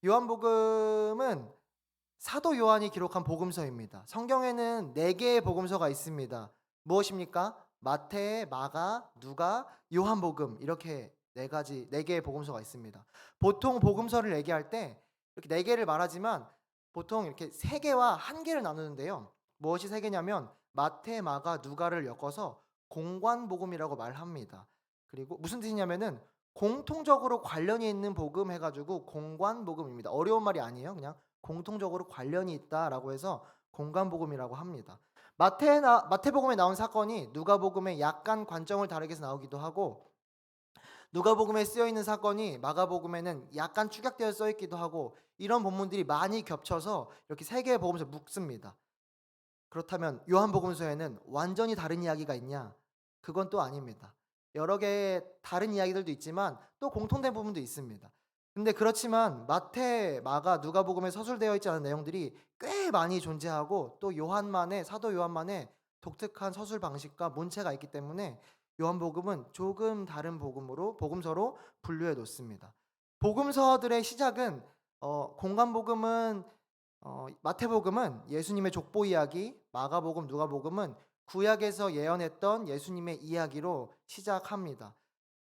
요한복음은 사도 요한이 기록한 복음서입니다. 성경에는 4개의 복음서가 있습니다. 무엇입니까? 마태, 마가, 누가, 요한복음 이렇게 4개의 복음서가 있습니다. 보통 복음서를 얘기할 때 이렇게 4개를 말하지만 보통 이렇게 3개와 1개를 나누는데요. 무엇이 3개냐면 마태, 마가, 누가를 엮어서 공관복음이라고 말합니다. 그리고 무슨 뜻이냐면은 공통적으로 관련이 있는 복음 해가지고 공관복음입니다. 어려운 말이 아니에요. 그냥 공통적으로 관련이 있다라고 해서 공관복음이라고 합니다. 마태복음에 나온 사건이 누가복음에 약간 관점을 다르게 해서 나오기도 하고, 누가복음에 쓰여 있는 사건이 마가복음에는 약간 축약되어 써 있기도 하고, 이런 본문들이 많이 겹쳐서 이렇게 3개의 복음서 묶습니다. 그렇다면 요한복음서에는 완전히 다른 이야기가 있냐? 그건 또 아닙니다. 여러 개의 다른 이야기들도 있지만 또 공통된 부분도 있습니다. 근데 그렇지만 마태, 마가, 누가복음에 서술되어 있지 않은 내용들이 꽤 많이 존재하고, 또 사도 요한만의 독특한 서술 방식과 문체가 있기 때문에 요한복음은 조금 다른 복음서로 분류해 놓습니다. 복음서들의 시작은 공간복음은 마태복음은 예수님의 족보 이야기, 마가복음, 누가복음은 구약에서 예언했던 예수님의 이야기로 시작합니다.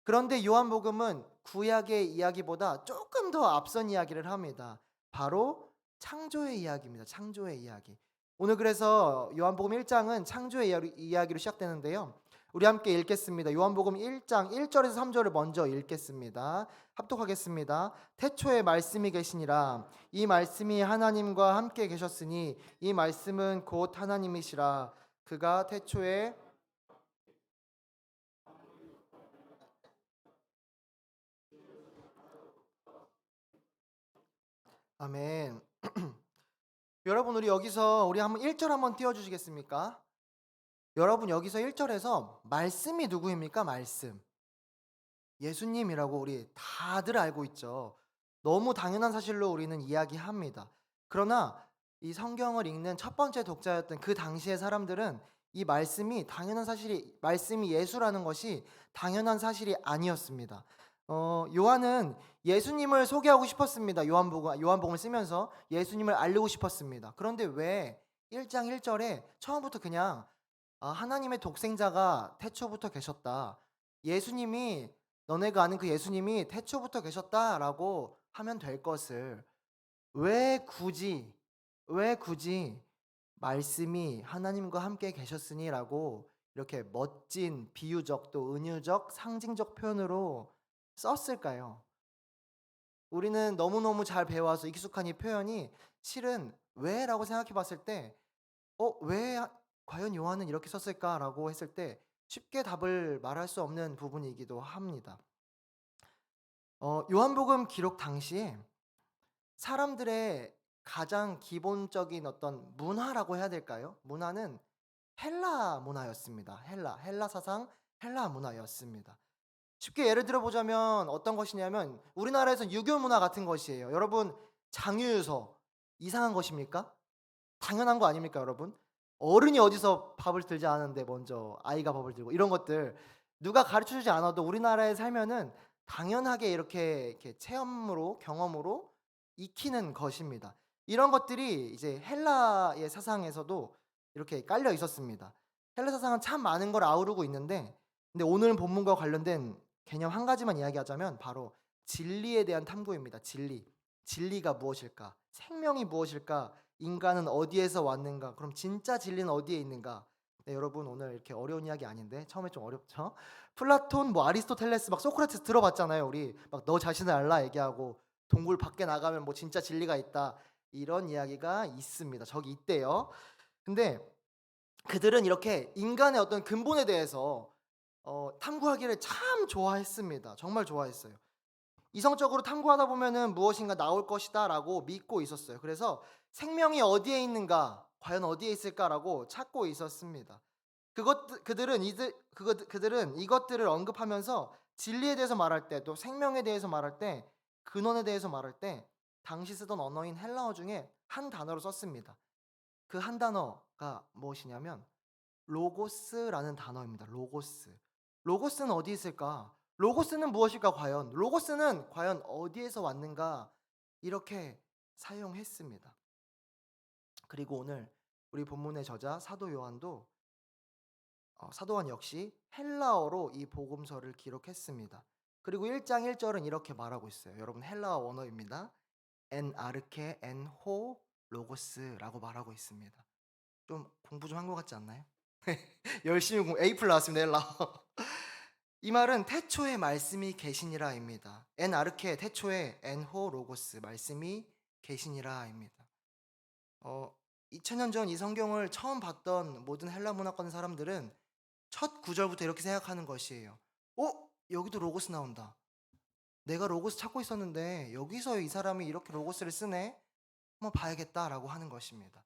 그런데 요한복음은 구약의 이야기보다 조금 더 앞선 이야기를 합니다. 바로 창조의 이야기입니다. 창조의 이야기. 오늘 그래서 요한복음 1장은 창조의 이야기로 시작되는데요. 우리 함께 읽겠습니다. 요한복음 1장 1절에서 3절을 먼저 읽겠습니다. 합독하겠습니다. 태초에 말씀이 계시니라. 이 말씀이 하나님과 함께 계셨으니 이 말씀은 곧 하나님이시라. 그가 태초에 아멘. 여러분, 우리 한번 1절 한번 띄워 주시겠습니까? 여러분, 여기서 1절에서 말씀이 누구입니까? 말씀. 예수님이라고 우리 다들 알고 있죠. 너무 당연한 사실로 우리는 이야기합니다. 그러나 이 성경을 읽는 첫 번째 독자였던 그 당시의 사람들은 이 말씀이 예수라는 것이 당연한 사실이 아니었습니다. 요한은 예수님을 소개하고 싶었습니다. 요한복음을 쓰면서 예수님을 알리고 싶었습니다. 그런데 왜 1장 1절에 처음부터 그냥 하나님의 독생자가 태초부터 계셨다. 예수님이 너네가 아는 그 예수님이 태초부터 계셨다라고 하면 될 것을 왜 굳이 말씀이 하나님과 함께 계셨으니라고 이렇게 멋진 비유적 또 은유적 상징적 표현으로 썼을까요? 우리는 너무너무 잘 배워서 익숙한 이 표현이 실은 왜라고 생각해 봤을 때 왜 과연 요한은 이렇게 썼을까라고 했을 때 쉽게 답을 말할 수 없는 부분이기도 합니다. 요한복음 기록 당시에 사람들의 가장 기본적인 어떤 문화라고 해야 될까요? 문화는 헬라 문화였습니다. 헬라 사상, 헬라 문화였습니다. 쉽게 예를 들어 보자면 어떤 것이냐면 우리나라에선 유교 문화 같은 것이에요. 여러분, 장유유서 이상한 것입니까? 당연한 거 아닙니까, 여러분? 어른이 어디서 밥을 들지 않았는데 먼저 아이가 밥을 들고, 이런 것들 누가 가르쳐 주지 않아도 우리나라에 살면은 당연하게 이렇게 체험으로 경험으로 익히는 것입니다. 이런 것들이 이제 헬라의 사상에서도 이렇게 깔려 있었습니다. 헬라 사상은 참 많은 걸 아우르고 있는데, 근데 오늘 본문과 관련된 개념 한 가지만 이야기하자면 바로 진리에 대한 탐구입니다. 진리가 무엇일까? 생명이 무엇일까? 인간은 어디에서 왔는가? 그럼 진짜 진리는 어디에 있는가? 네, 여러분, 오늘 이렇게 어려운 이야기 아닌데 처음에 좀 어렵죠? 플라톤, 뭐 아리스토텔레스, 막 소크라테스 들어봤잖아요. 우리 막 너 자신을 알라 얘기하고 동굴 밖에 나가면 뭐 진짜 진리가 있다, 이런 이야기가 있습니다. 저기 있대요. 근데 그들은 이렇게 인간의 어떤 근본에 대해서 탐구하기를 참 좋아했습니다. 정말 좋아했어요. 이성적으로 탐구하다 보면은 무엇인가 나올 것이다라고 믿고 있었어요. 그래서 생명이 어디에 있는가, 과연 어디에 있을까라고 찾고 있었습니다. 그들은 이것들을 언급하면서 진리에 대해서 말할 때, 또 생명에 대해서 말할 때, 근원에 대해서 말할 때 당시 쓰던 언어인 헬라어 중에 한 단어를 썼습니다. 그 한 단어가 무엇이냐면 로고스라는 단어입니다. 로고스. 로고스는 어디 있을까? 로고스는 무엇일까 과연? 로고스는 과연 어디에서 왔는가? 이렇게 사용했습니다. 그리고 오늘 우리 본문의 저자 사도 요한도 사도 요한 역시 헬라어로 이 복음서를 기록했습니다. 그리고 1장 1절은 이렇게 말하고 있어요. 여러분 헬라어 원어입니다. 엔 아르케 엔 호 로고스라고 말하고 있습니다. 좀 공부 좀 한 것 같지 않나요? 열심히 A 플 나왔습니다. 헬라어. 이 말은 태초에 말씀이 계시니라입니다. 엔 아르케 태초에 엔 호 로고스 말씀이 계시니라입니다. 2000년 전 이 성경을 처음 봤던 모든 헬라 문화권 사람들은 첫 구절부터 이렇게 생각하는 것이에요. 여기도 로고스 나온다. 내가 로고스 찾고 있었는데 여기서 이 사람이 이렇게 로고스를 쓰네? 한번 봐야겠다라고 하는 것입니다.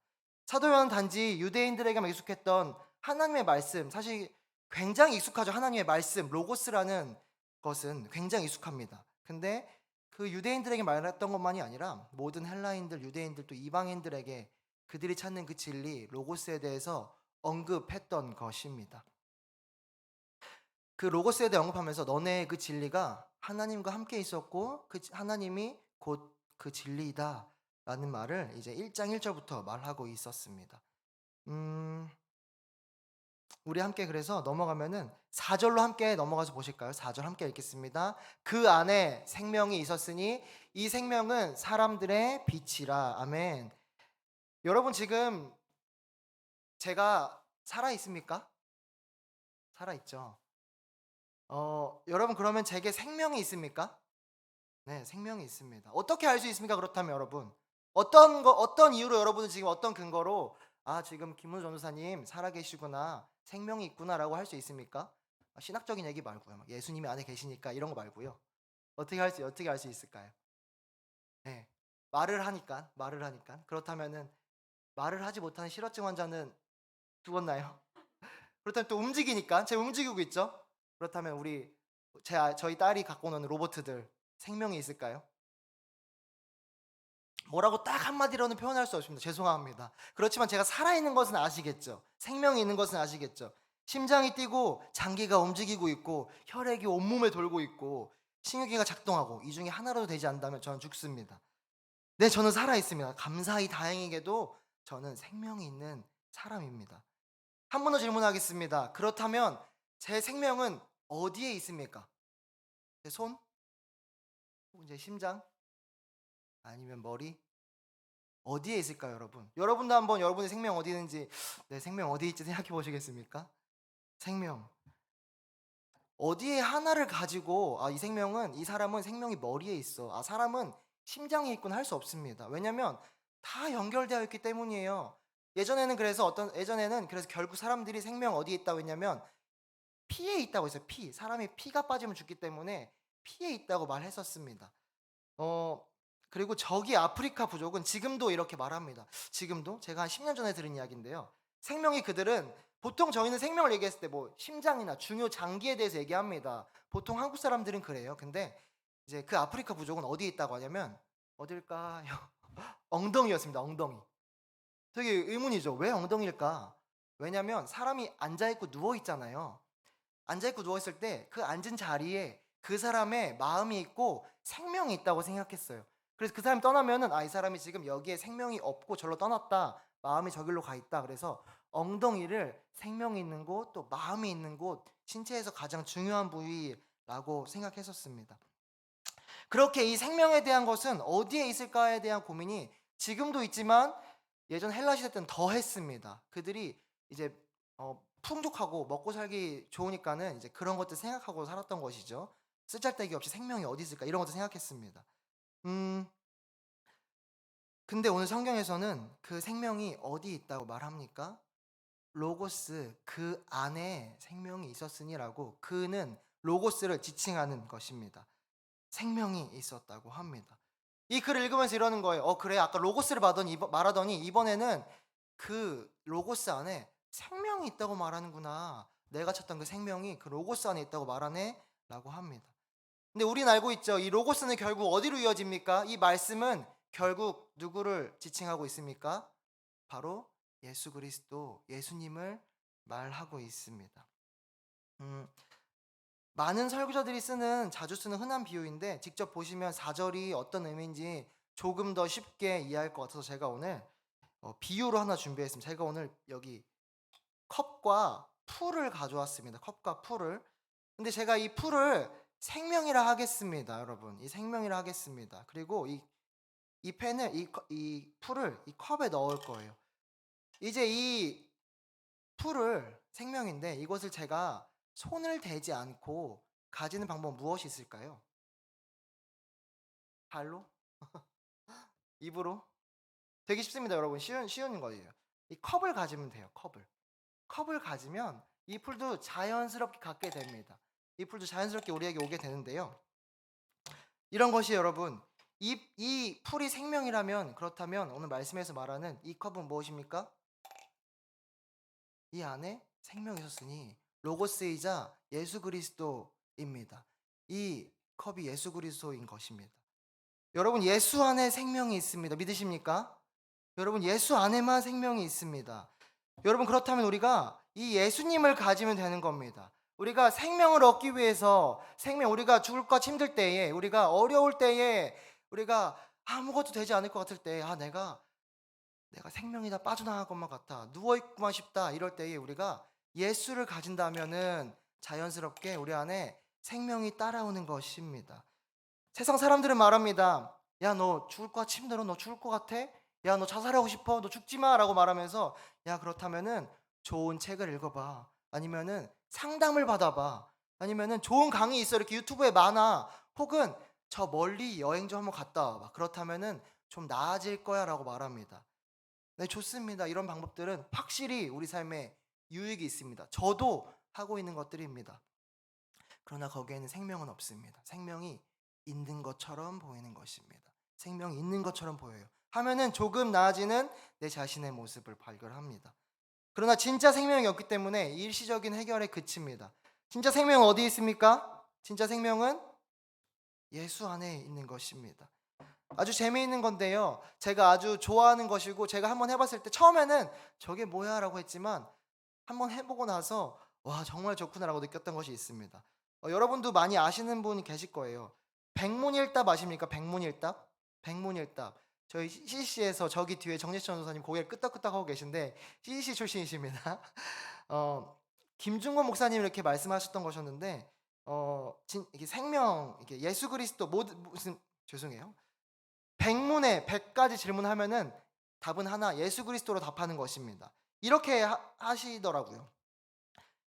사도 요한은 단지 유대인들에게만 익숙했던 하나님의 말씀, 사실 굉장히 익숙하죠. 하나님의 말씀, 로고스라는 것은 굉장히 익숙합니다. 근데 그 유대인들에게 말했던 것만이 아니라 모든 헬라인들, 유대인들 또 이방인들에게 그들이 찾는 그 진리, 로고스에 대해서 언급했던 것입니다. 그 로고스에 대해 언급하면서 너네의 그 진리가 하나님과 함께 있었고 그 하나님이 곧 그 진리이다 라는 말을 이제 1장 1절부터 말하고 있었습니다. 우리 함께 그래서 넘어가면은 4절로 함께 넘어가서 보실까요? 4절 함께 읽겠습니다. 그 안에 생명이 있었으니 이 생명은 사람들의 빛이라. 아멘. 여러분 지금 제가 살아 있습니까? 살아 있죠. 여러분 그러면 제게 생명이 있습니까? 네, 생명이 있습니다. 어떻게 알 수 있습니까? 그렇다면 여러분 어떤 이유로 여러분은 지금 어떤 근거로 지금 김문우 전도사님 살아계시구나 생명이 있구나라고 할 수 있습니까? 신학적인 얘기 말고요. 막 예수님이 안에 계시니까 이런 거 말고요. 어떻게 알 수 있을까요? 네, 말을 하니까 그렇다면은 말을 하지 못하는 실어증 환자는 죽었나요? 그렇다면 또 움직이니까 제가 움직이고 있죠. 그렇다면 저희 딸이 갖고 노는 로봇들 생명이 있을까요? 뭐라고 딱 한마디로는 표현할 수 없습니다. 죄송합니다. 그렇지만 제가 살아있는 것은 아시겠죠? 생명이 있는 것은 아시겠죠? 심장이 뛰고 장기가 움직이고 있고 혈액이 온몸에 돌고 있고 신경계가 작동하고 이 중에 하나라도 되지 않는다면 저는 죽습니다. 네, 저는 살아있습니다. 감사히 다행히게도 저는 생명이 있는 사람입니다. 한 번 더 질문하겠습니다. 그렇다면 제 생명은 어디에 있습니까? 제 손? 제 심장? 아니면 머리? 어디에 있을까요, 여러분? 여러분도 한번 여러분의 생명 어디 있는지, 내 생명 어디 있지 생각해 보시겠습니까? 생명. 어디에 하나를 가지고 이 사람은 생명이 머리에 있어. 사람은 심장에 있구나 할 수 없습니다. 왜냐면 다 연결되어 있기 때문이에요. 예전에는 그래서 결국 사람들이 생명 어디에 있다고 했냐면 피에 있다고 했어요. 피. 사람이 피가 빠지면 죽기 때문에 피에 있다고 말했었습니다. 그리고 저기 아프리카 부족은 지금도 이렇게 말합니다. 지금도 제가 한 10년 전에 들은 이야기인데요. 그들은 보통 저희는 생명을 얘기했을 때 뭐 심장이나 중요 장기에 대해서 얘기합니다. 보통 한국 사람들은 그래요. 근데 이제 그 아프리카 부족은 어디에 있다고 하냐면 어딜까요? 엉덩이였습니다. 엉덩이. 되게 의문이죠. 왜 엉덩이일까? 왜냐면 사람이 앉아 있고 누워 있잖아요. 앉아 있고 누워 있을 때 그 앉은 자리에 그 사람의 마음이 있고 생명이 있다고 생각했어요. 그래서 그 사람이 떠나면은 이 사람이 지금 여기에 생명이 없고 절로 떠났다. 마음이 저길로 가 있다. 그래서 엉덩이를 생명이 있는 곳, 또 마음이 있는 곳, 신체에서 가장 중요한 부위라고 생각했었습니다. 그렇게 이 생명에 대한 것은 어디에 있을까에 대한 고민이 지금도 있지만 예전 헬라 시대 때는 더 했습니다. 그들이 이제 풍족하고 먹고 살기 좋으니까는 이제 그런 것들 생각하고 살았던 것이죠. 쓰잘데기 없이 생명이 어디 있을까 이런 것도 생각했습니다. 음, 근데 오늘 성경에서는 그 생명이 어디 있다고 말합니까? 로고스 그 안에 생명이 있었으니라고 그는 로고스를 지칭하는 것입니다. 생명이 있었다고 합니다. 이 글을 읽으면서 이러는 거예요. 그래 아까 로고스를 말하더니 이번에는 그 로고스 안에 생명이 있다고 말하는구나. 내가 찾던 그 생명이 그 로고스 안에 있다고 말하네 라고 합니다. 근데 우린 알고 있죠. 이 로고스는 결국 어디로 이어집니까? 이 말씀은 결국 누구를 지칭하고 있습니까? 바로 예수 그리스도, 예수님을 말하고 있습니다. 많은 설교자들이 자주 쓰는 흔한 비유인데 직접 보시면 4절이 어떤 의미인지 조금 더 쉽게 이해할 것 같아서 제가 오늘 비유로 하나 준비했습니다. 제가 오늘 여기 컵과 풀을 가져왔습니다. 컵과 풀을. 근데 제가 이 풀을 생명이라 하겠습니다, 여러분. 이 생명이라 하겠습니다. 그리고 이 펜을 이 풀을 이 컵에 넣을 거예요. 이제 이 풀을 생명인데 이것을 제가 손을 대지 않고 가지는 방법 무엇이 있을까요? 발로? 입으로? 되게 쉽습니다, 여러분. 쉬운 거예요. 이 컵을 가지면 돼요. 컵을 가지면 이 풀도 자연스럽게 갖게 됩니다. 이 풀도 자연스럽게 우리에게 오게 되는데요. 이런 것이 여러분, 이 풀이 생명이라면, 그렇다면 오늘 말씀에서 말하는 이 컵은 무엇입니까? 이 안에 생명이 있었으니 로고스이자 예수 그리스도입니다. 이 컵이 예수 그리스도인 것입니다. 여러분, 예수 안에 생명이 있습니다. 믿으십니까? 여러분, 예수 안에만 생명이 있습니다. 여러분, 그렇다면 우리가 이 예수님을 가지면 되는 겁니다. 우리가 생명을 얻기 위해서 우리가 죽을 것 힘들 때에, 우리가 어려울 때에, 우리가 아무것도 되지 않을 것 같을 때, 내가 생명이 다 빠져나갈 것만 같아, 누워있구만 싶다, 이럴 때에 우리가 예수를 가진다면은 자연스럽게 우리 안에 생명이 따라오는 것입니다. 세상 사람들은 말합니다. 야, 너 죽을 것 같아? 힘들어? 너 죽을 것 같아? 야, 너 자살하고 싶어? 너 죽지 마! 라고 말하면서, 야, 그렇다면은 좋은 책을 읽어봐. 아니면은 상담을 받아봐. 아니면은 좋은 강의 있어. 이렇게 유튜브에 많아. 혹은 저 멀리 여행 좀 한번 갔다 와봐. 그렇다면은 좀 나아질 거야 라고 말합니다. 네, 좋습니다. 이런 방법들은 확실히 우리 삶에 유익이 있습니다. 저도 하고 있는 것들입니다. 그러나 거기에는 생명은 없습니다. 생명이 있는 것처럼 보이는 것입니다. 생명이 있는 것처럼 보여요. 하면은 조금 나아지는 내 자신의 모습을 발견합니다. 그러나 진짜 생명이 없기 때문에 일시적인 해결에 그칩니다. 진짜 생명은 어디 있습니까? 진짜 생명은 예수 안에 있는 것입니다. 아주 재미있는 건데요. 제가 아주 좋아하는 것이고, 제가 한번 해봤을 때 처음에는 저게 뭐야 라고 했지만 한번 해보고 나서 와, 정말 좋구나 라고 느꼈던 것이 있습니다. 여러분도 많이 아시는 분이 계실 거예요. 백문일답 아십니까? 백문일답? 백문일답. 저희 CC에서 저기 뒤에 정재천 전사님 고개를 끄덕끄덕 하고 계신데 CC 출신이십니다. 김중건 목사님 이렇게 말씀하셨던 것이었는데 이게 생명, 이게 예수 그리스도 무슨 죄송해요. 백문에 100가지 질문하면은 답은 하나, 예수 그리스도로 답하는 것입니다. 이렇게 하시더라고요.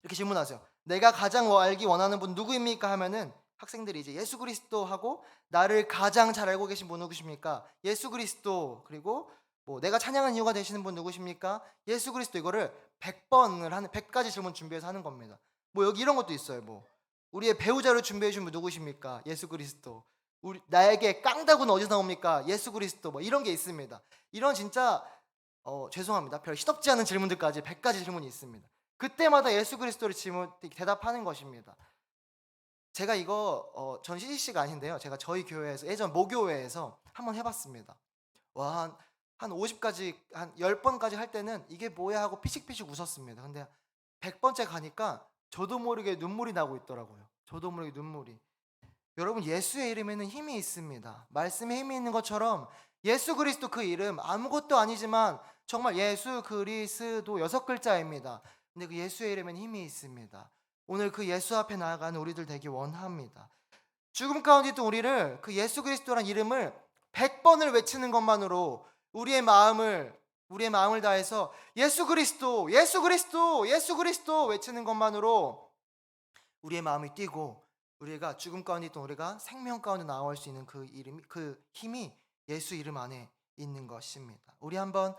이렇게 질문하세요. 내가 가장 알기 원하는 분 누구입니까? 하면은 학생들이 이제 예수 그리스도 하고, 나를 가장 잘 알고 계신 분 누구십니까? 예수 그리스도. 그리고 뭐 내가 찬양하는 이유가 되시는 분 누구십니까? 예수 그리스도. 이거를 100번을 하는, 100가지 질문 준비해서 하는 겁니다. 뭐 여기 이런 것도 있어요. 뭐 우리의 배우자를 준비해 준 분 누구십니까? 예수 그리스도. 나에게 깡다구는 어디서 나옵니까? 예수 그리스도. 뭐 이런 게 있습니다. 이런 진짜 죄송합니다. 별 시덥지 않은 질문들까지 100가지 질문이 있습니다. 그때마다 예수 그리스도를 대답하는 것입니다. 제가 이거 전 CCC가 아닌데요. 제가 저희 교회에서 예전 모교회에서 한번 해봤습니다. 와, 한 50가지, 한 10번까지 할 때는 이게 뭐야 하고 피식피식 웃었습니다. 근데 100번째 가니까 저도 모르게 눈물이 나고 있더라고요. 저도 모르게 눈물이. 여러분, 예수의 이름에는 힘이 있습니다. 말씀에 힘이 있는 것처럼 예수 그리스도, 그 이름 아무것도 아니지만 정말 예수 그리스도 6글자입니다. 근데 그 예수의 이름에는 힘이 있습니다. 오늘 그 예수 앞에 나아가는 우리들 되기 원합니다. 죽음 가운데 있던 우리를, 그 예수 그리스도란 이름을 100번을 외치는 것만으로 우리의 마음을 다해서 예수 그리스도, 예수 그리스도, 예수 그리스도 외치는 것만으로 우리의 마음이 뛰고, 우리가 죽음 가운데 있던 우리가 생명 가운데 나올 수 있는 그 이름이, 그 힘이 예수 이름 안에 있는 것입니다. 우리 한번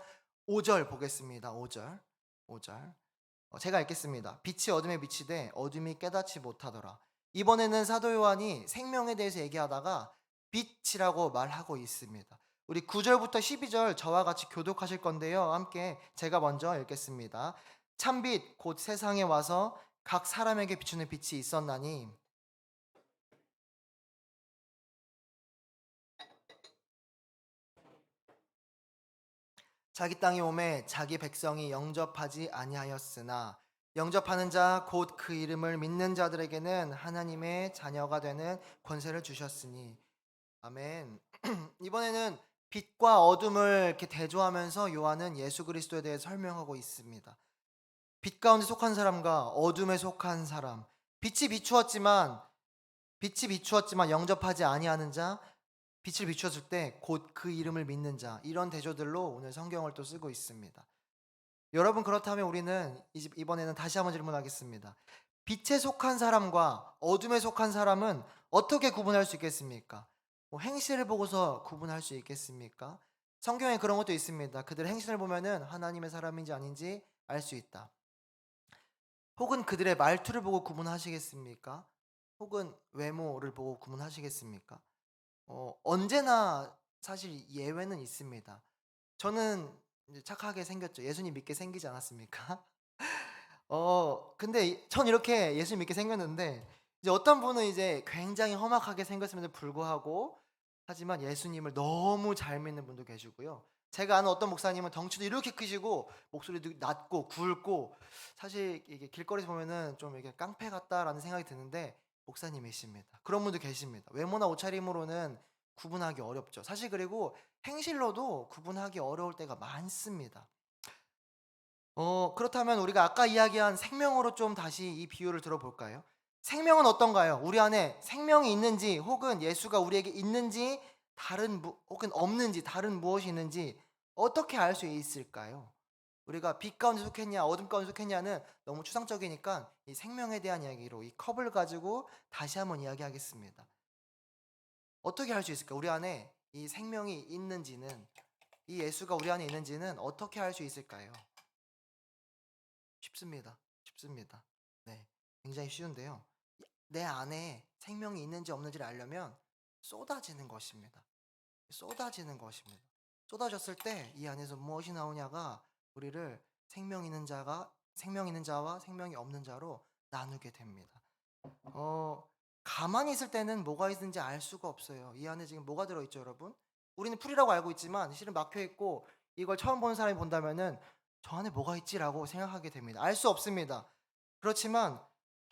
5절 보겠습니다. 5절. 제가 읽겠습니다. 빛이 어둠에 비치되 어둠이 깨닫지 못하더라. 이번에는 사도 요한이 생명에 대해서 얘기하다가 빛이라고 말하고 있습니다. 우리 9절부터 12절 저와 같이 교독하실 건데요. 함께 제가 먼저 읽겠습니다. 참빛 곧 세상에 와서 각 사람에게 비추는 빛이 있었나니 자기 땅에 오매 자기 백성이 영접하지 아니하였으나 영접하는 자 곧 그 이름을 믿는 자들에게는 하나님의 자녀가 되는 권세를 주셨으니. 아멘. 이번에는 빛과 어둠을 이렇게 대조하면서 요한은 예수 그리스도에 대해 설명하고 있습니다. 빛 가운데 속한 사람과 어둠에 속한 사람, 빛이 비추었지만 영접하지 아니하는 자, 빛을 비추었을 때 곧 그 이름을 믿는 자, 이런 대조들로 오늘 성경을 또 쓰고 있습니다. 여러분, 그렇다면 우리는 이번에는 다시 한번 질문하겠습니다. 빛에 속한 사람과 어둠에 속한 사람은 어떻게 구분할 수 있겠습니까? 뭐 행실을 보고서 구분할 수 있겠습니까? 성경에 그런 것도 있습니다. 그들의 행실을 보면은 하나님의 사람인지 아닌지 알 수 있다. 혹은 그들의 말투를 보고 구분하시겠습니까? 혹은 외모를 보고 구분하시겠습니까? 언제나 사실 예외는 있습니다. 저는 이제 착하게 생겼죠. 예수님 믿게 생기지 않았습니까? 근데 전 이렇게 예수 믿게 생겼는데, 이제 어떤 분은 이제 굉장히 험악하게 생겼음에도 불구하고 하지만 예수님을 너무 잘 믿는 분도 계시고요. 제가 아는 어떤 목사님은 덩치도 이렇게 크시고 목소리도 낮고 굵고, 사실 이게 길거리에서 보면은 좀 이렇게 깡패 같다라는 생각이 드는데 목사님이십니다. 그런 분도 계십니다. 외모나 옷차림으로는 구분하기 어렵죠. 사실 그리고 행실로도 구분하기 어려울 때가 많습니다. 그렇다면 우리가 아까 이야기한 생명으로 좀 다시 이 비유를 들어볼까요? 생명은 어떤가요? 우리 안에 생명이 있는지, 혹은 예수가 우리에게 있는지, 혹은 없는지, 다른 무엇이 있는지 어떻게 알 수 있을까요? 우리가 빛 가운데 속했냐 어둠 가운데 속했냐는 너무 추상적이니까 이 생명에 대한 이야기로 이 컵을 가지고 다시 한번 이야기하겠습니다. 어떻게 알 수 있을까? 우리 안에 이 생명이 있는지는, 이 예수가 우리 안에 있는지는 어떻게 알 수 있을까요? 쉽습니다. 쉽습니다. 네. 굉장히 쉬운데요. 내 안에 생명이 있는지 없는지를 알려면 쏟아지는 것입니다. 쏟아지는 것입니다. 쏟아졌을 때 이 안에서 무엇이 나오냐가 우리를 생명 있는 자와 생명이 없는 자로 나누게 됩니다. 가만히 있을 때는 뭐가 있는지 알 수가 없어요. 이 안에 지금 뭐가 들어있죠, 여러분? 우리는 풀이라고 알고 있지만 실은 막혀 있고, 이걸 처음 보는 사람이 본다면은 저 안에 뭐가 있지라고 생각하게 됩니다. 알 수 없습니다. 그렇지만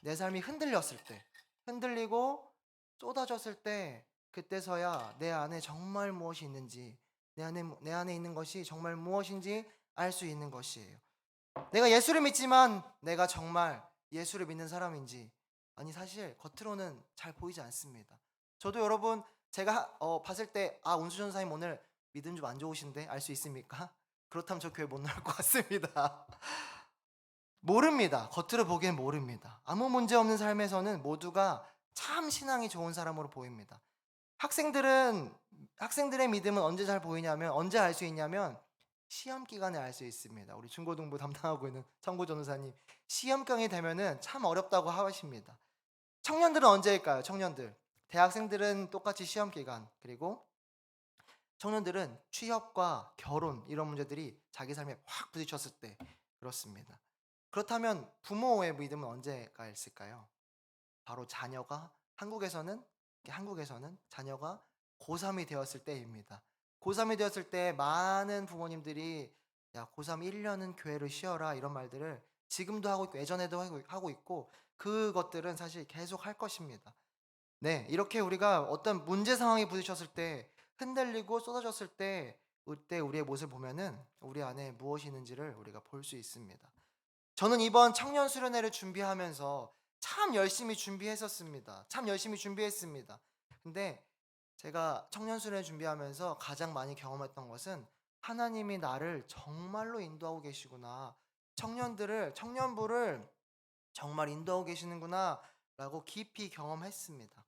내 삶이 흔들렸을 때, 흔들리고 쏟아졌을 때, 그때서야 내 안에 정말 무엇이 있는지, 내 안에 있는 것이 정말 무엇인지 알 수 있는 것이에요. 내가 예수를 믿지만 내가 정말 예수를 믿는 사람인지, 아니 사실 겉으로는 잘 보이지 않습니다. 저도 여러분, 제가 봤을 때 운수 전사님 오늘 믿음 좀 안 좋으신데 알 수 있습니까? 그렇다면 저 교회 못 나올 것 같습니다. 모릅니다. 겉으로 보기엔 모릅니다. 아무 문제 없는 삶에서는 모두가 참 신앙이 좋은 사람으로 보입니다. 학생들의 믿음은 언제 알 수 있냐면 시험 기간에 알 수 있습니다. 우리 중고등부 담당하고 있는 청구 전도사님, 시험경이 되면은 참 어렵다고 하십니다. 청년들은 언제일까요? 청년들, 대학생들은 똑같이 시험 기간, 그리고 청년들은 취업과 결혼, 이런 문제들이 자기 삶에 확 부딪혔을 때 그렇습니다. 그렇다면 부모의 믿음은 언제가 있을까요? 바로 한국에서는 자녀가 고3이 되었을 때입니다. 고3이 되었을 때 많은 부모님들이 야, 고3 1년은 교회를 쉬어라, 이런 말들을 지금도 하고 있고 예전에도 하고 있고, 그것들은 사실 계속 할 것입니다. 네, 이렇게 우리가 어떤 문제 상황에 부딪혔을 때, 흔들리고 쏟아졌을 때, 그때 우리의 모습을 보면은 우리 안에 무엇이 있는지를 우리가 볼 수 있습니다. 저는 이번 청년 수련회를 준비하면서 참 열심히 준비했었습니다. 참 열심히 준비했습니다. 근데 제가 청년 수련회 준비하면서 가장 많이 경험했던 것은 하나님이 나를 정말로 인도하고 계시구나. 청년부를 정말 인도하고 계시는구나 라고 깊이 경험했습니다.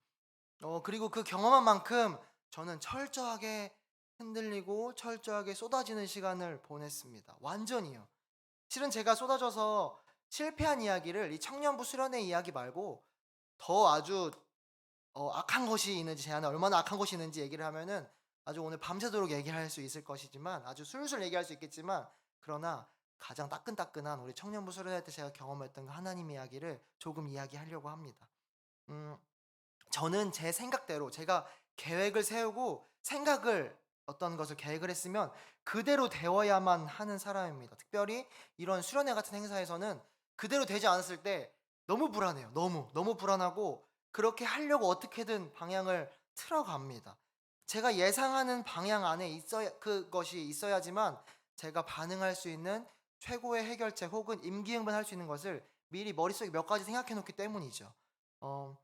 그리고 그 경험한 만큼 저는 철저하게 흔들리고 철저하게 쏟아지는 시간을 보냈습니다. 완전히요. 실은 제가 쏟아져서 실패한 이야기를 이 청년부 수련회 이야기 말고 더 아주 악한 것이 있는지, 제 안에 얼마나 악한 것이 있는지 얘기를 하면은 아주 오늘 밤새도록 얘기할 수 있을 것이지만, 아주 술술 얘기할 수 있겠지만, 그러나 가장 따끈따끈한 우리 청년부 수련회 때 제가 경험했던 그 하나님 이야기를 조금 이야기하려고 합니다. 음, 저는 제 생각대로 제가 계획을 세우고 어떤 것을 계획을 했으면 그대로 되어야만 하는 사람입니다. 특별히 이런 수련회 같은 행사에서는 그대로 되지 않았을 때 너무 불안해요. 너무 불안하고 그렇게 하려고 어떻게든 방향을 틀어갑니다. 제가 예상하는 방향 안에 그것이 있어야지만 제가 반응할 수 있는 최고의 해결책 혹은 임기응변할 수 있는 것을 미리 머릿속에 몇 가지 생각해 놓기 때문이죠. 어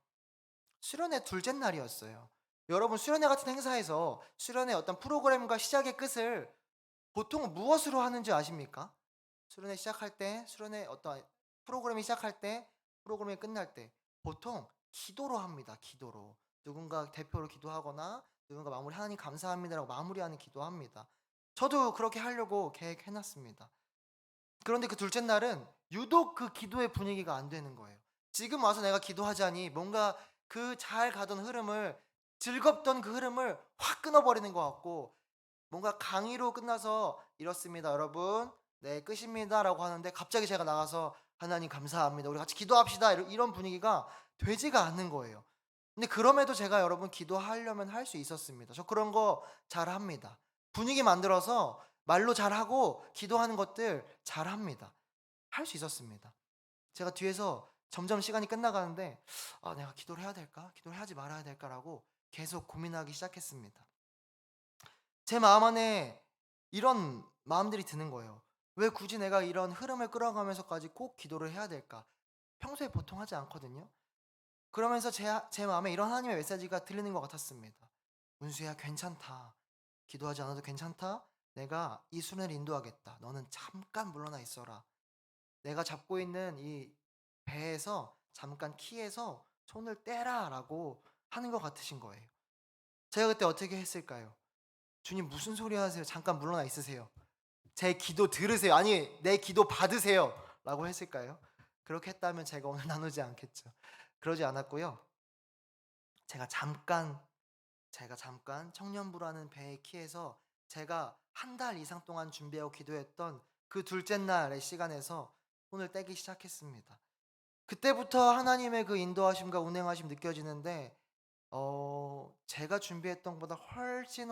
수련회 둘째 날이었어요. 여러분, 수련회 같은 행사에서 수련회 어떤 프로그램과 시작의 끝을 보통 무엇으로 하는지 아십니까? 수련회 시작할 때, 수련회 어떤 프로그램이 시작할 때, 프로그램이 끝날 때 보통 기도로 합니다. 기도로. 누군가 대표로 기도하거나 누군가 마무리 하나님 감사합니다라고 마무리하는 기도합니다. 저도 그렇게 하려고 계획해 놨습니다. 그런데 그 둘째 날은 유독 그 기도의 분위기가 안 되는 거예요. 지금 와서 내가 기도하자니 뭔가 그 잘 가던 흐름을, 즐겁던 그 흐름을 확 끊어버리는 것 같고, 뭔가 강의로 끝나서 이렇습니다, 여러분. 네, 끝입니다라고 하는데 갑자기 제가 나가서 하나님 감사합니다. 우리 같이 기도합시다. 이런 분위기가 되지가 않는 거예요. 근데 그럼에도 제가 여러분 기도하려면 할 수 있었습니다. 저 그런 거 잘합니다. 분위기 만들어서 말로 잘하고 기도하는 것들 잘합니다. 할 수 있었습니다. 제가 뒤에서 점점 시간이 끝나가는데 내가 기도를 해야 될까? 기도를 하지 말아야 될까라고 계속 고민하기 시작했습니다. 제 마음 안에 이런 마음들이 드는 거예요. 왜 굳이 내가 이런 흐름을 끌어가면서까지 꼭 기도를 해야 될까? 평소에 보통 하지 않거든요. 그러면서 제 마음에 이런 하나님의 메시지가 들리는 것 같았습니다. 문수야, 괜찮다. 기도하지 않아도 괜찮다. 내가 이 수련을 인도하겠다. 너는 잠깐 물러나 있어라. 내가 잡고 있는 이 배에서 잠깐 키에서 손을 떼라라고 하는 것 같으신 거예요. 제가 그때 어떻게 했을까요? 주님, 무슨 소리 하세요? 잠깐 물러나 있으세요. 제 기도 들으세요. 아니, 내 기도 받으세요. 라고 했을까요? 그렇게 했다면 제가 오늘 나누지 않겠죠. 그러지 않았고요. 제가 잠깐 청년부라는 배의 키에서 제가 한 달 이상 동안 준비하고 기도했던 그 둘째 날의 시간에서 손을 떼기 시작했습니다. 그때부터 하나님의 그 인도하심과 운행하심 느껴지는데, 제가 준비했던 것보다 훨씬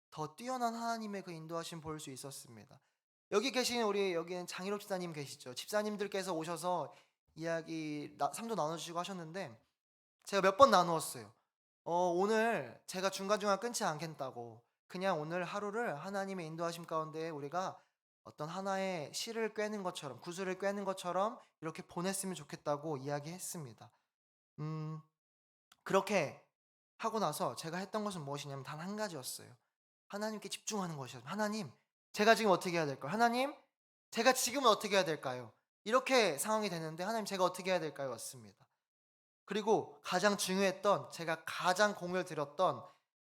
더 뛰어난 하나님의 그 인도하심 볼 수 있었습니다. 여기 계신 여기는 장희록 집사님 계시죠? 집사님들께서 오셔서 이야기 3도 나눠주시고 하셨는데, 제가 몇 번 나누었어요. 오늘 제가 중간중간 끊지 않겠다고, 그냥 오늘 하루를 하나님의 인도하심 가운데 우리가 어떤 하나의 실을 꿰는 것처럼, 구슬을 꿰는 것처럼 이렇게 보냈으면 좋겠다고 이야기했습니다. 음, 그렇게 하고 나서 제가 했던 것은 무엇이냐면 단 한 가지였어요. 하나님께 집중하는 것이었어요. 하나님, 제가 지금 어떻게 해야 될까요? 하나님, 제가 지금은 어떻게 해야 될까요? 이렇게 상황이 되는데 하나님, 제가 어떻게 해야 될까요? 왔습니다. 그리고 가장 중요했던, 제가 가장 공을 들였던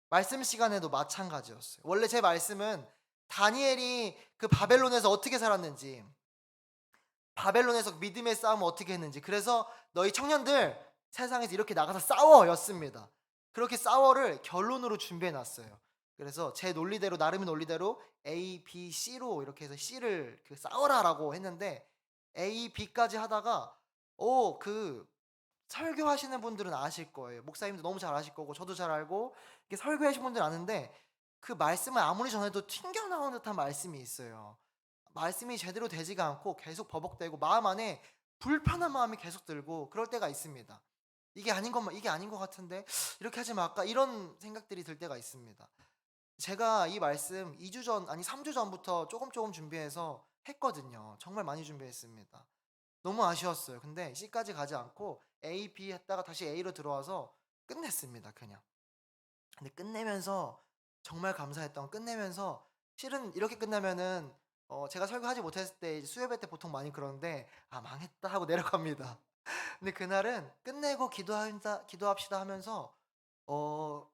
말씀 시간에도 마찬가지였어요. 원래 제 말씀은 다니엘이 그 바벨론에서 어떻게 살았는지, 바벨론에서 믿음의 싸움을 어떻게 했는지, 그래서 너희 청년들 세상에서 이렇게 나가서 싸워였습니다. 그렇게 싸워를 결론으로 준비해 놨어요. 그래서 제 논리대로, 나름의 논리대로 A, B, C로 이렇게 해서 C를 싸워라라고 했는데, A, B까지 하다가 그 설교하시는 분들은 아실 거예요. 목사님도 너무 잘 아실 거고 저도 잘 알고, 이렇게 설교하시는 분들은 아는데 그 말씀을 아무리 전해도 튕겨나오는 듯한 말씀이 있어요. 말씀이 제대로 되지가 않고 계속 버벅대고 마음 안에 불편한 마음이 계속 들고 그럴 때가 있습니다. 이게 아닌 것 같은데 이렇게 하지 말까, 이런 생각들이 들 때가 있습니다. 제가 이 말씀 2주 전, 아니 3주 전부터 조금 준비해서 했거든요. 정말 많이 준비했습니다. 너무 아쉬웠어요. 근데 C까지 가지 않고 A, B 했다가 다시 A로 들어와서 끝냈습니다, 그냥. 근데 끝내면서 정말 감사했던 건, 끝내면서 실은 이렇게 끝나면은 제가 설교하지 못했을 때 이제 수요예배 때 보통 많이 그러는데 망했다 하고 내려갑니다. 근데 그날은 끝내고 기도합시다 하면서 어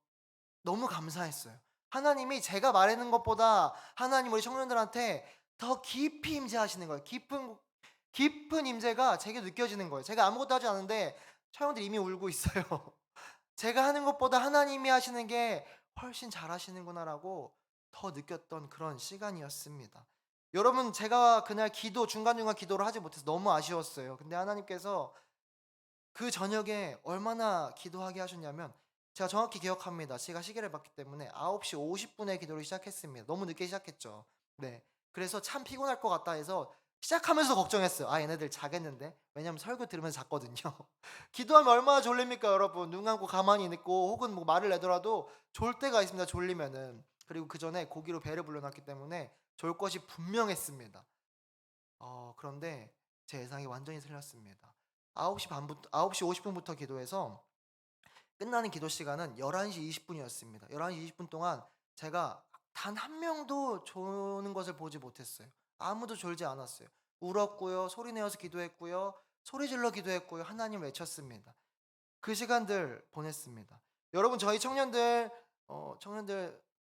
너무 감사했어요. 하나님이 제가 말하는 것보다 하나님 우리 청년들한테 더 깊이 임재하시는 거예요. 깊은 임재가 제게 느껴지는 거예요. 제가 아무것도 하지 않은데 청년들이 이미 울고 있어요. 제가 하는 것보다 하나님이 하시는 게 훨씬 잘하시는구나라고 더 느꼈던 그런 시간이었습니다. 여러분, 제가 그날 중간중간 기도를 하지 못해서 너무 아쉬웠어요. 근데 하나님께서 그 저녁에 얼마나 기도하게 하셨냐면, 제가 정확히 기억합니다. 제가 시계를 봤기 때문에 9시 50분에 기도를 시작했습니다. 너무 늦게 시작했죠. 네. 그래서 참 피곤할 것 같다 해서 시작하면서 걱정했어요. 아, 얘네들 자겠는데? 왜냐면 설교 들으면서 잤거든요. 기도하면 얼마나 졸립니까, 여러분? 눈 감고 가만히 있고 혹은 뭐 말을 내더라도 졸 때가 있습니다, 졸리면은. 그리고 그 전에 고기로 배를 불려놨기 때문에 졸 것이 분명했습니다. 그런데 제 예상이 완전히 틀렸습니다. 9시 반부터 9시 50분부터 기도해서 끝나는 기도 시간은 11시 20분이었습니다. 11시 20분 동안 제가 단 한 명도 조는 것을 보지 못했어요. 아무도 졸지 않았어요. 울었고요. 소리 내어서 기도했고요. 소리 질러 기도했고요. 하나님 외쳤습니다. 그 시간들 보냈습니다. 여러분, 저희 청년들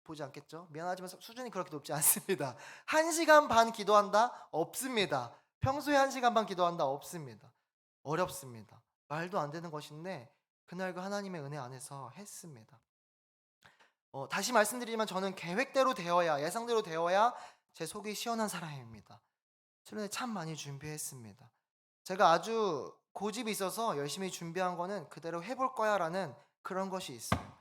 보지 않겠죠? 미안하지만 수준이 그렇게 높지 않습니다. 1시간 반 기도한다? 없습니다. 평소에 1시간 반 기도한다? 없습니다. 어렵습니다. 말도 안 되는 것인데 그날 그 하나님의 은혜 안에서 했습니다. 다시 말씀드리지만 저는 계획대로 되어야, 예상대로 되어야 제 속이 시원한 사람입니다. 수련회 참 많이 준비했습니다. 제가 아주 고집이 있어서 열심히 준비한 거는 그대로 해볼 거야 라는 그런 것이 있어요.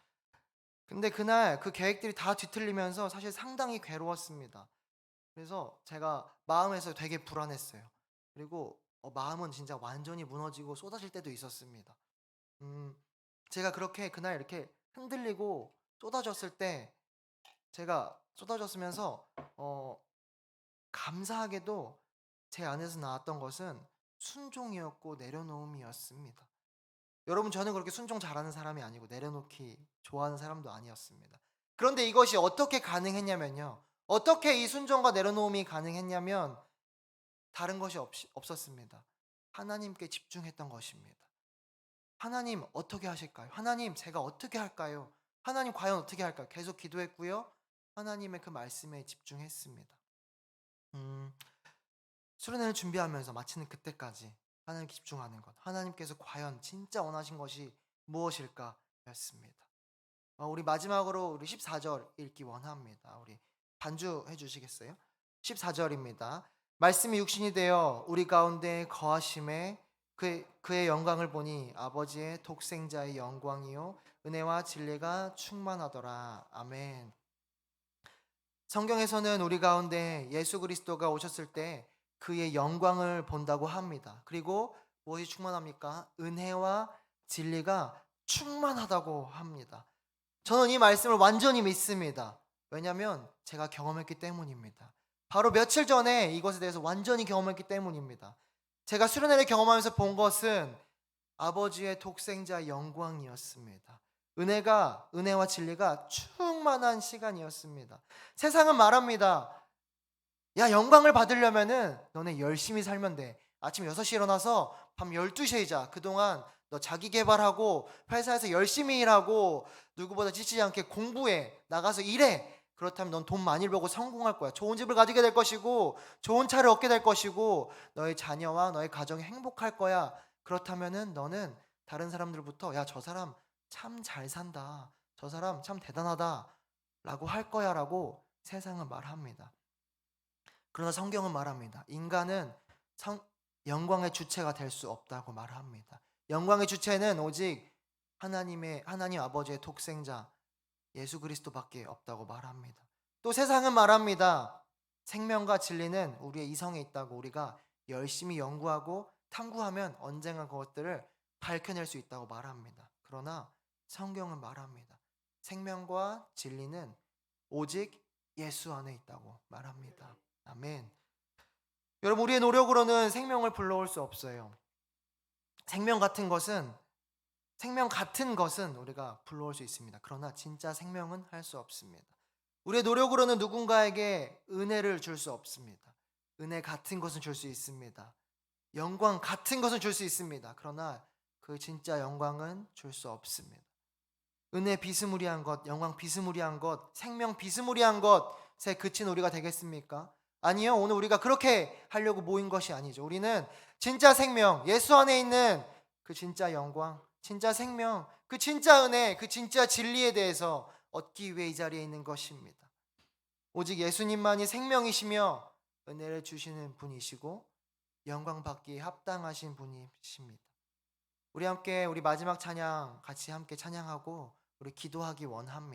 근데 그날 그 계획들이 다 뒤틀리면서 사실 상당히 괴로웠습니다. 그래서 제가 마음에서 되게 불안했어요. 그리고 마음은 진짜 완전히 무너지고 쏟아질 때도 있었습니다. 음, 제가 그렇게 그날 이렇게 흔들리고 쏟아졌을 때, 제가 쏟아졌으면서 감사하게도 제 안에서 나왔던 것은 순종이었고 내려놓음이었습니다. 여러분, 저는 그렇게 순종 잘하는 사람이 아니고 내려놓기 좋아하는 사람도 아니었습니다. 그런데 이것이 어떻게 가능했냐면요. 어떻게 이 순종과 내려놓음이 가능했냐면 다른 것이 없었습니다. 하나님께 집중했던 것입니다. 하나님 어떻게 하실까요? 하나님 제가 어떻게 할까요? 하나님 과연 어떻게 할까요? 계속 기도했고요. 하나님의 그 말씀에 집중했습니다. 수련회를 준비하면서 마치는 그때까지 하나님께 집중하는 것, 하나님께서 과연 진짜 원하신 것이 무엇일까 였습니다. 우리 마지막으로 우리 14절 읽기 원합니다. 우리 반주해 주시겠어요? 14절입니다. 말씀이 육신이 되어 우리 가운데 거하심에 그의 영광을 보니 아버지의 독생자의 영광이요 은혜와 진리가 충만하더라. 아멘. 성경에서는 우리 가운데 예수 그리스도가 오셨을 때 그의 영광을 본다고 합니다. 그리고 무엇이 충만합니까? 은혜와 진리가 충만하다고 합니다. 저는 이 말씀을 완전히 믿습니다. 왜냐하면 제가 경험했기 때문입니다. 바로 며칠 전에 이것에 대해서 완전히 경험했기 때문입니다. 제가 수련회를 경험하면서 본 것은 아버지의 독생자 영광이었습니다. 은혜와 진리가 충만한 시간이었습니다. 세상은 말합니다. 야, 영광을 받으려면은 너네 열심히 살면 돼. 아침 6시에 일어나서 밤 12시에 자. 그동안 너 자기 개발하고 회사에서 열심히 일하고 누구보다 지치지 않게 공부해. 나가서 일해. 그렇다면 넌 돈 많이 벌고 성공할 거야. 좋은 집을 가지게 될 것이고 좋은 차를 얻게 될 것이고 너의 자녀와 너의 가정이 행복할 거야. 그렇다면은 너는 다른 사람들부터 야, 저 사람 참 잘 산다. 저 사람 참 대단하다. 라고 할 거야 라고 세상은 말합니다. 그러나 성경은 말합니다. 인간은 영광의 주체가 될 수 없다고 말합니다. 영광의 주체는 오직 하나님 아버지의 독생자 예수 그리스도밖에 없다고 말합니다. 또 세상은 말합니다. 생명과 진리는 우리의 이성에 있다고, 우리가 열심히 연구하고 탐구하면 언젠가 그것들을 밝혀낼 수 있다고 말합니다. 그러나 성경은 말합니다. 생명과 진리는 오직 예수 안에 있다고 말합니다. 아멘. 여러분, 우리의 노력으로는 생명을 불러올 수 없어요. 생명 같은 것은 우리가 불러올 수 있습니다. 그러나 진짜 생명은 할 수 없습니다. 우리의 노력으로는 누군가에게 은혜를 줄 수 없습니다. 은혜 같은 것은 줄 수 있습니다. 영광 같은 것은 줄 수 있습니다. 그러나 그 진짜 영광은 줄 수 없습니다. 은혜 비스무리한 것, 영광 비스무리한 것, 생명 비스무리한 것에 그친 우리가 되겠습니까? 아니요. 오늘 우리가 그렇게 하려고 모인 것이 아니죠. 우리는 진짜 생명, 예수 안에 있는 그 진짜 영광, 진짜 생명, 그 진짜 은혜, 그 진짜 진리에 대해서 얻기 위해 이 자리에 있는 것입니다. 오직 예수님만이 생명이시며 은혜를 주시는 분이시고 영광 받기에 합당하신 분이십니다. 우리 함께 우리 마지막 찬양 같이 함께 찬양하고 우리 기도하기 원합니다.